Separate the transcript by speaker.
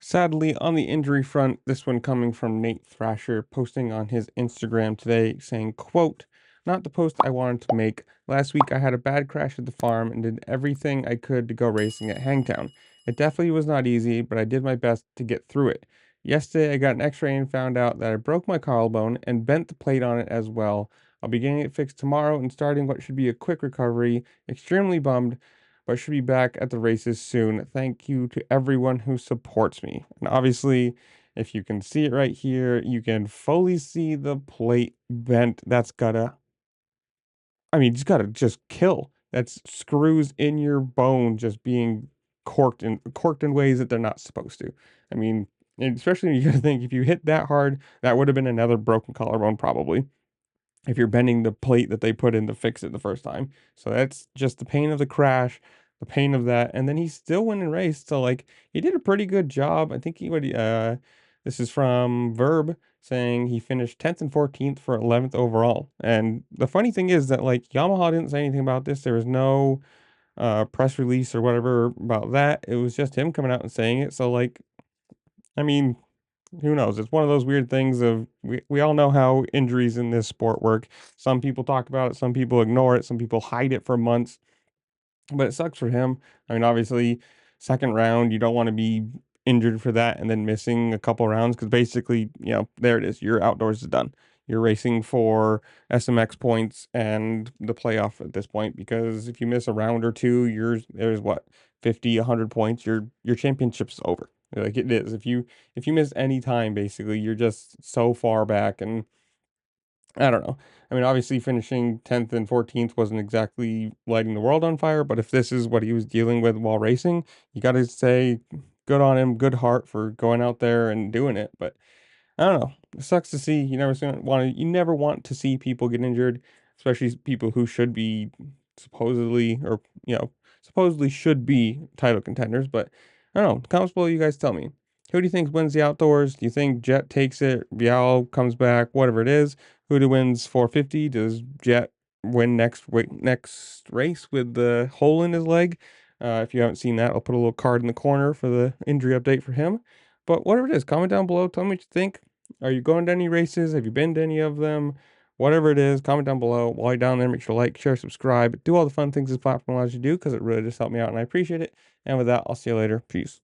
Speaker 1: Sadly, on the injury front, this one coming from Nate Thrasher posting on his Instagram today saying, quote, "Not the post I wanted to make. Last week I had a bad crash at the farm and did everything I could to go racing at Hangtown. It definitely was not easy, but I did my best to get through it. Yesterday I got an x-ray and found out that I broke my collarbone and bent the plate on it as well. I'll be getting it fixed tomorrow and starting what should be a quick recovery. Extremely bummed, but should be back at the races soon. Thank you to everyone who supports me." And obviously, if you can see it right here, you can fully see the plate bent. That's gotta, I mean, just gotta just kill. That's screws in your bone just being corked in ways that they're not supposed to. I mean, and especially you gotta think if you hit that hard, that would have been another broken collarbone probably if you're bending the plate that they put in to fix it the first time. So that's just the pain of the crash, the pain of that, and then he still went and raced. So like he did a pretty good job. I think he would. This is from Verb saying he finished 10th and 14th for 11th overall. And the funny thing is that like Yamaha didn't say anything about this. There was no press release or whatever about that. It was just him coming out and saying it. So like, I mean, who knows? It's one of those weird things of we all know how injuries in this sport work. Some people talk about it, some people ignore it, some people hide it for months, but it sucks for him. I mean, obviously, second round, you don't want to be injured for that and then missing a couple rounds because basically, there it is. Your outdoors is done. You're racing for SMX points and the playoff at this point because if you miss a round or two, there's what 50, 100 points. Your championship's over. Like it is. If you miss any time, basically, you're just so far back and I don't know. I mean, obviously, finishing 10th and 14th wasn't exactly lighting the world on fire, but if this is what he was dealing with while racing, you got to say good on him, good heart for going out there and doing it. But I don't know. It sucks to see. You never want to see people get injured, especially people who should be supposedly or supposedly should be title contenders. But I don't know. Comments below, you guys tell me. Who do you think wins the outdoors? Do you think Jet takes it? Vial comes back, whatever it is. Who wins 450? Does Jet win next race with the hole in his leg? If you haven't seen that, I'll put a little card in the corner for the injury update for him. But whatever it is, comment down below. Tell me what you think. Are you going to any races? Have you been to any of them? Whatever it is, comment down below. While you're down there, make sure to like, share, subscribe. Do all the fun things this platform allows you to do because it really does help me out and I appreciate it. And with that, I'll see you later. Peace.